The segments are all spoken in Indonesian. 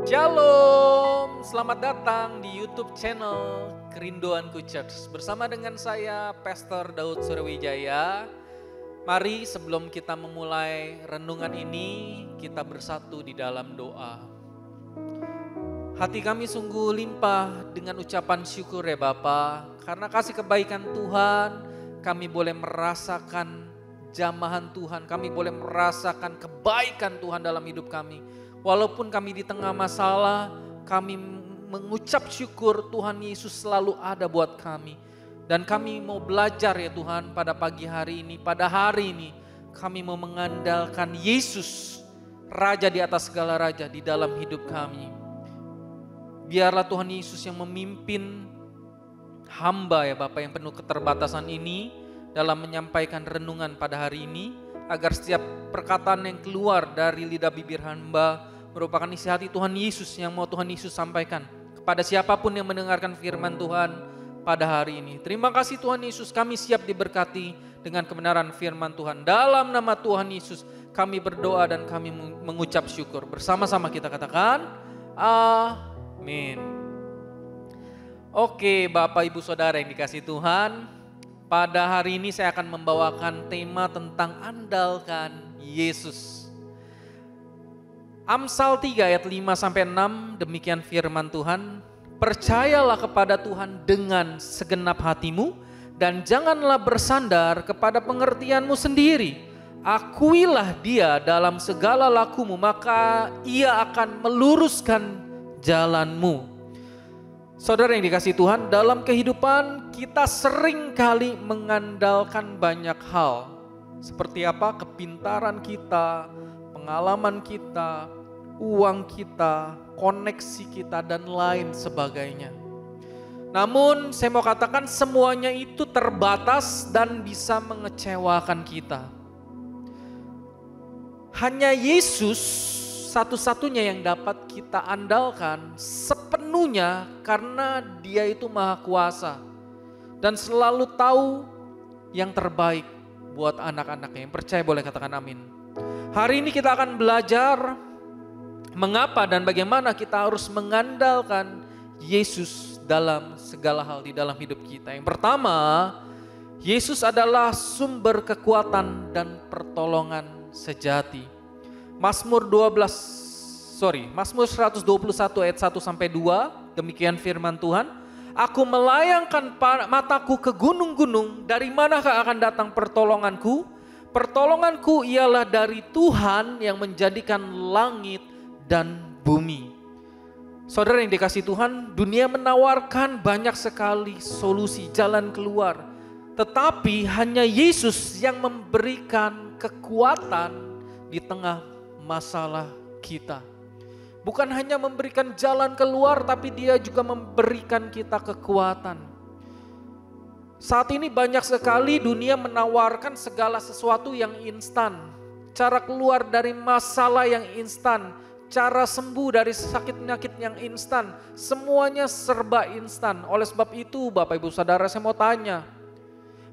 Shalom, selamat datang di YouTube channel Kerinduanku Church. Bersama dengan saya, Pastor Daud Suryawijaya. Mari sebelum kita memulai renungan ini, kita bersatu di dalam doa. Hati kami sungguh limpah dengan ucapan syukur ya Bapa, karena kasih kebaikan Tuhan, kami boleh merasakan jamahan Tuhan, kami boleh merasakan kebaikan Tuhan dalam hidup kami. Walaupun kami di tengah masalah, kami mengucap syukur Tuhan Yesus selalu ada buat kami. Dan kami mau belajar ya Tuhan pada pagi hari ini, pada hari ini. Kami mau mengandalkan Yesus, Raja di atas segala raja di dalam hidup kami. Biarlah Tuhan Yesus yang memimpin hamba ya Bapak yang penuh keterbatasan ini dalam menyampaikan renungan pada hari ini. Agar setiap perkataan yang keluar dari lidah bibir hamba merupakan isi hati Tuhan Yesus yang mau Tuhan Yesus sampaikan kepada siapapun yang mendengarkan firman Tuhan pada hari ini. Terima kasih Tuhan Yesus, kami siap diberkati dengan kebenaran firman Tuhan. Dalam nama Tuhan Yesus kami berdoa dan kami mengucap syukur. Bersama-sama kita katakan amin. Oke Bapak Ibu Saudara yang dikasihi Tuhan, pada hari ini saya akan membawakan tema tentang andalkan Yesus. Amsal 3 ayat 5-6 demikian firman Tuhan. Percayalah kepada Tuhan dengan segenap hatimu dan janganlah bersandar kepada pengertianmu sendiri. Akuilah Dia dalam segala lakumu, maka Ia akan meluruskan jalanmu. Saudara yang dikasihi Tuhan, dalam kehidupan kita sering kali mengandalkan banyak hal. Seperti apa? Kepintaran kita, pengalaman kita, uang kita, koneksi kita, dan lain sebagainya. Namun saya mau katakan semuanya itu terbatas dan bisa mengecewakan kita. Hanya Yesus satu-satunya yang dapat kita andalkan sepenuhnya karena Dia itu Maha Kuasa dan selalu tahu yang terbaik buat anak-anaknya. Yang percaya boleh katakan amin. Hari ini kita akan belajar mengapa dan bagaimana kita harus mengandalkan Yesus dalam segala hal di dalam hidup kita. Yang pertama, Yesus adalah sumber kekuatan dan pertolongan sejati. Mazmur 121 ayat 1-2, demikian firman Tuhan. Aku melayangkan mataku ke gunung-gunung, dari manakah akan datang pertolonganku? Pertolonganku ialah dari Tuhan yang menjadikan langit dan bumi. Saudara yang dikasihi Tuhan, dunia menawarkan banyak sekali solusi, jalan keluar. Tetapi hanya Yesus yang memberikan kekuatan di tengah masalah kita. Bukan hanya memberikan jalan keluar, tapi Dia juga memberikan kita kekuatan. Saat ini banyak sekali dunia menawarkan segala sesuatu yang instan. Cara keluar dari masalah yang instan, cara sembuh dari sakit-penyakit yang instan. Semuanya serba instan. Oleh sebab itu Bapak Ibu Saudara, saya mau tanya,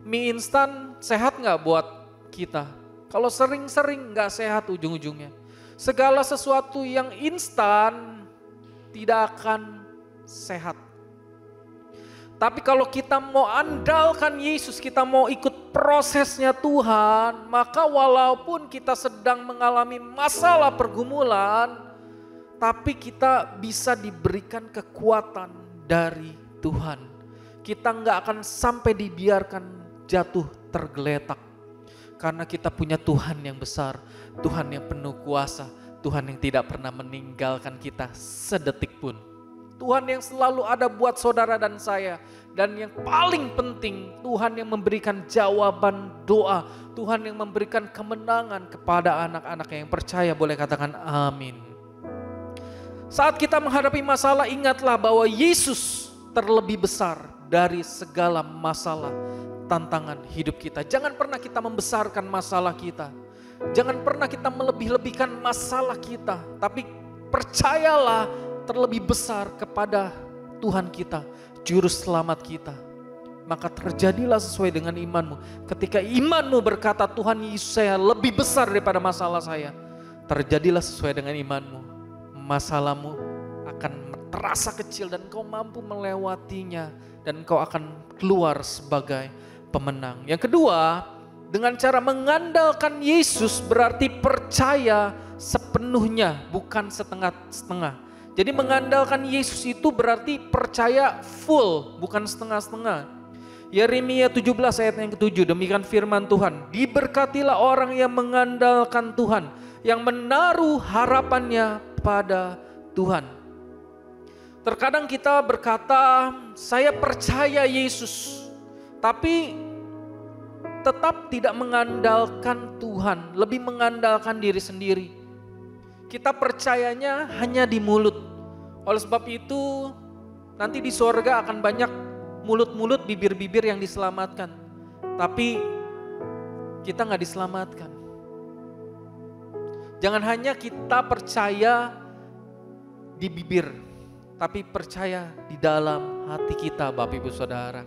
mie instan sehat gak buat kita? Kalau sering-sering gak sehat ujung-ujungnya. Segala sesuatu yang instan tidak akan sehat. Tapi kalau kita mau andalkan Yesus, kita mau ikut prosesnya Tuhan, maka walaupun kita sedang mengalami masalah pergumulan, tapi kita bisa diberikan kekuatan dari Tuhan. Kita nggak akan sampai dibiarkan jatuh tergeletak. Karena kita punya Tuhan yang besar, Tuhan yang penuh kuasa, Tuhan yang tidak pernah meninggalkan kita sedetik pun. Tuhan yang selalu ada buat saudara dan saya. Dan yang paling penting, Tuhan yang memberikan jawaban doa. Tuhan yang memberikan kemenangan kepada anak-anak yang percaya, boleh katakan amin. Saat kita menghadapi masalah, ingatlah bahwa Yesus terlebih besar dari segala masalah tantangan hidup kita. Jangan pernah kita membesarkan masalah kita. Jangan pernah kita melebih-lebihkan masalah kita. Tapi percayalah terlebih besar kepada Tuhan kita, Juru Selamat kita. Maka terjadilah sesuai dengan imanmu. Ketika imanmu berkata, Tuhan Yesus saya lebih besar daripada masalah saya. Terjadilah sesuai dengan imanmu. Masalahmu akan terasa kecil dan engkau mampu melewatinya dan engkau akan keluar sebagai pemenang. Yang kedua, dengan cara mengandalkan Yesus berarti percaya sepenuhnya, bukan setengah-setengah. Jadi mengandalkan Yesus itu berarti percaya full, bukan setengah-setengah. Yeremia 17 ayat yang ke-7, demikian firman Tuhan. Diberkatilah orang yang mengandalkan Tuhan, yang menaruh harapannya pada Tuhan. Terkadang kita berkata, saya percaya Yesus, tapi tetap tidak mengandalkan Tuhan, lebih mengandalkan diri sendiri. Kita percayanya hanya di mulut. Oleh sebab itu, nanti di sorga akan banyak mulut-mulut, bibir-bibir yang diselamatkan. Tapi kita nggak diselamatkan. Jangan hanya kita percaya di bibir, tapi percaya di dalam hati kita, Bapak Ibu Saudara.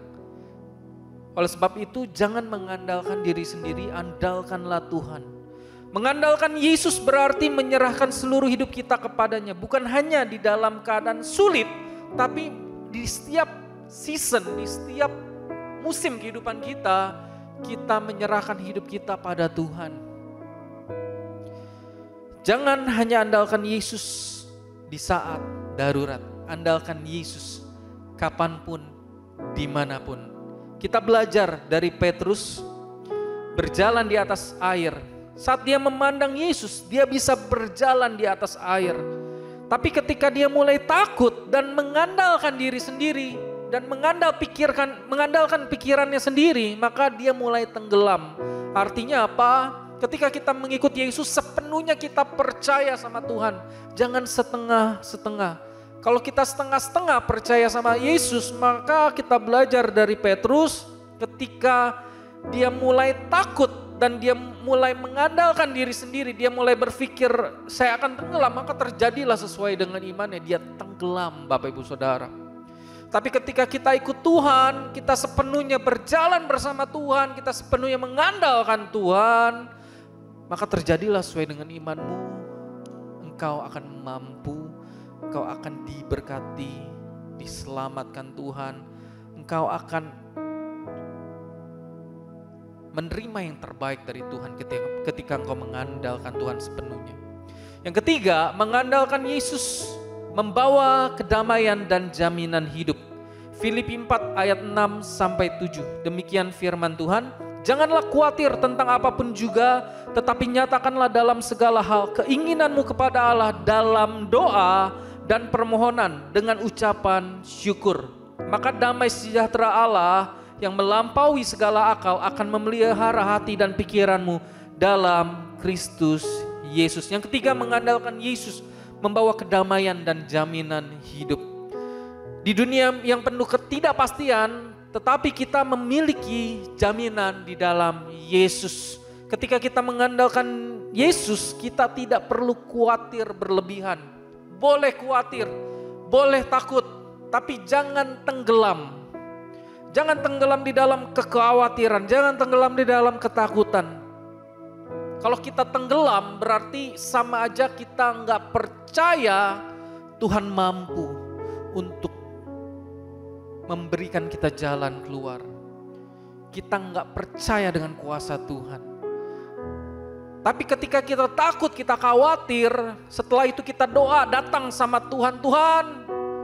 Oleh sebab itu jangan mengandalkan diri sendiri, andalkanlah Tuhan. Mengandalkan Yesus berarti menyerahkan seluruh hidup kita kepadanya. Bukan hanya di dalam keadaan sulit, tapi di setiap season, di setiap musim kehidupan kita, kita menyerahkan hidup kita pada Tuhan. Jangan hanya andalkan Yesus di saat darurat. Andalkan Yesus kapanpun, dimanapun. Kita belajar dari Petrus berjalan di atas air. Saat dia memandang Yesus, dia bisa berjalan di atas air. Tapi ketika dia mulai takut dan mengandalkan diri sendiri dan mengandalkan pikirannya sendiri, maka dia mulai tenggelam. Artinya apa? Ketika kita mengikuti Yesus, sepenuhnya kita percaya sama Tuhan. Jangan setengah-setengah. Kalau kita setengah-setengah percaya sama Yesus, maka kita belajar dari Petrus ketika dia mulai takut dan dia mulai mengandalkan diri sendiri, dia mulai berpikir saya akan tenggelam, maka terjadilah sesuai dengan imannya, dia tenggelam, Bapak Ibu Saudara. Tapi ketika kita ikut Tuhan, kita sepenuhnya berjalan bersama Tuhan, kita sepenuhnya mengandalkan Tuhan, maka terjadilah sesuai dengan imanmu, engkau akan mampu, engkau akan diberkati, diselamatkan Tuhan, engkau akan menerima yang terbaik dari Tuhan ketika engkau mengandalkan Tuhan sepenuhnya. Yang ketiga, mengandalkan Yesus membawa kedamaian dan jaminan hidup. Filipi 4 ayat 6 sampai 7. Demikian firman Tuhan. Janganlah khawatir tentang apapun juga, tetapi nyatakanlah dalam segala hal keinginanmu kepada Allah dalam doa dan permohonan dengan ucapan syukur. Maka damai sejahtera Allah yang melampaui segala akal akan memelihara hati dan pikiranmu dalam Kristus Yesus. Yang ketiga, mengandalkan Yesus membawa kedamaian dan jaminan hidup. Di dunia yang penuh ketidakpastian, tetapi kita memiliki jaminan di dalam Yesus. Ketika kita mengandalkan Yesus, kita tidak perlu khawatir berlebihan. Boleh khawatir, boleh takut, tapi jangan tenggelam. Jangan tenggelam di dalam kekhawatiran, jangan tenggelam di dalam ketakutan. Kalau kita tenggelam berarti sama aja kita nggak percaya Tuhan mampu untuk memberikan kita jalan keluar. Kita nggak percaya dengan kuasa Tuhan. Tapi ketika kita takut, kita khawatir, setelah itu kita doa, datang sama Tuhan. Tuhan,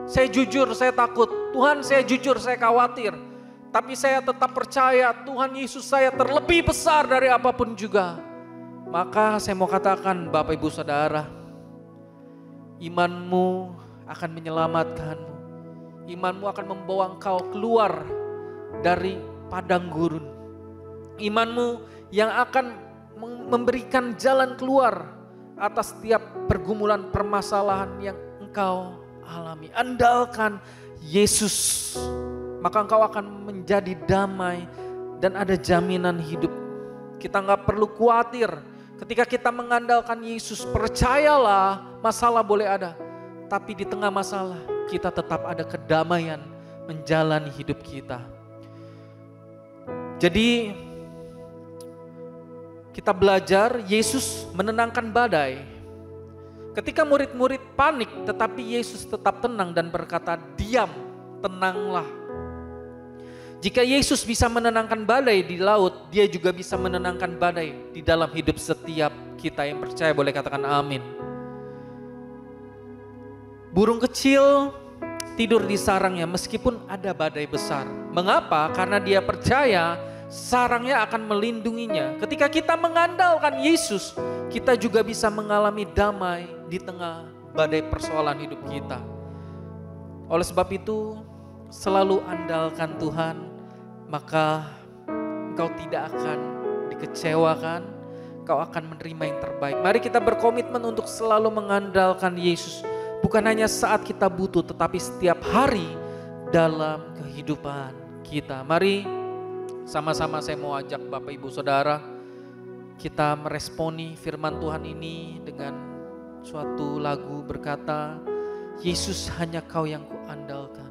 saya jujur, saya takut. Tuhan, saya jujur, saya khawatir. Tapi saya tetap percaya Tuhan Yesus saya terlebih besar dari apapun juga. Maka saya mau katakan Bapak Ibu Saudara, imanmu akan menyelamatkanmu. Imanmu akan membawa engkau keluar dari padang gurun. Imanmu yang akan memberikan jalan keluar atas setiap pergumulan permasalahan yang engkau alami. Andalkan Yesus, maka engkau akan menjadi damai dan ada jaminan hidup. Kita gak perlu khawatir ketika kita mengandalkan Yesus. Percayalah, masalah boleh ada, tapi di tengah masalah kita tetap ada kedamaian menjalani hidup kita. Jadi kita belajar Yesus menenangkan badai. Ketika murid-murid panik, tetapi Yesus tetap tenang dan berkata, "Diam, tenanglah." Jika Yesus bisa menenangkan badai di laut, Dia juga bisa menenangkan badai di dalam hidup setiap kita yang percaya. Boleh katakan amin. Burung kecil tidur di sarangnya meskipun ada badai besar. Mengapa? Karena dia percaya sarangnya akan melindunginya. Ketika kita mengandalkan Yesus, kita juga bisa mengalami damai di tengah badai persoalan hidup kita. Oleh sebab itu, selalu andalkan Tuhan, maka engkau tidak akan dikecewakan, engkau akan menerima yang terbaik. Mari kita berkomitmen untuk selalu mengandalkan Yesus. Bukan hanya saat kita butuh, tetapi setiap hari dalam kehidupan kita. Mari sama-sama saya mau ajak Bapak Ibu Saudara, kita meresponi firman Tuhan ini dengan suatu lagu berkata, "Yesus hanya Kau yang kuandalkan.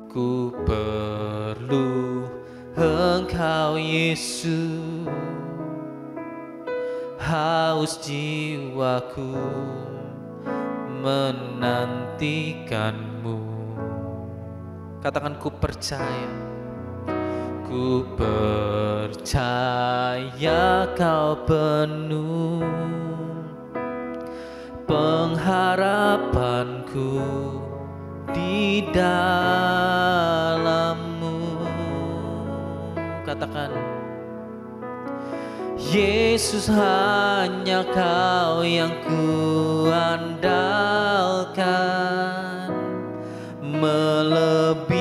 Ku perlu Engkau Yesus, haus jiwaku menantikanmu." Katakan, ku percaya. Ku percaya Kau penuh pengharapanku di dalam-Mu. Katakan, Yesus hanya Kau yang kuandalkan, melebihi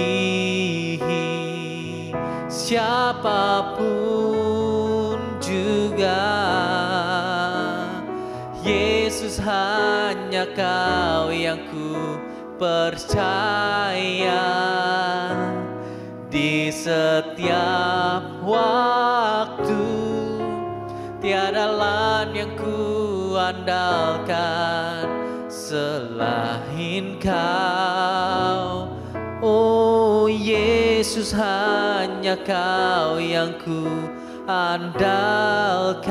siapapun juga. Yesus hanya Kau yang ku percaya, di setiap waktu tiada lain yang ku andalkan selain Kau. Oh Yesus, hanya Kau yang ku andalkan,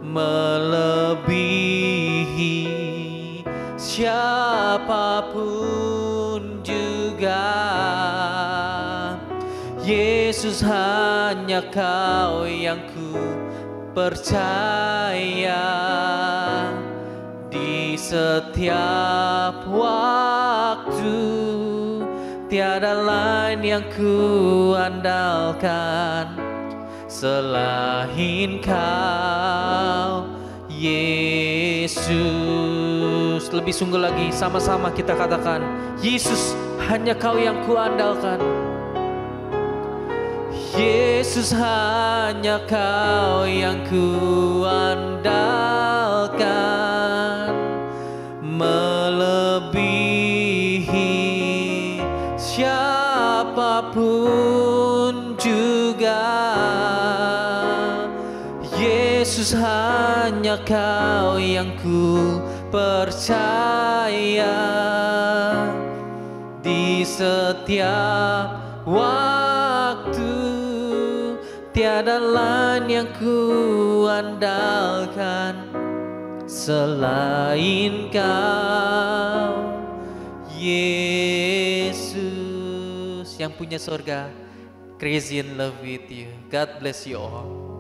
melebihi siapapun juga. Yesus, hanya Kau yang ku percaya, di setiap waktu tiada lain yang ku andalkan selain Kau, Yesus. Lebih sungguh lagi, sama-sama kita katakan, Yesus, hanya Kau yang ku andalkan. Yesus, hanya Kau yang ku andalkan, melebihi siapapun juga. Yesus, hanya Kau yang ku percaya, di setiap waktu tiada lain yang ku andalkan selain Kau, Yesus. Yang punya surga, crazy in love with you. God bless you all.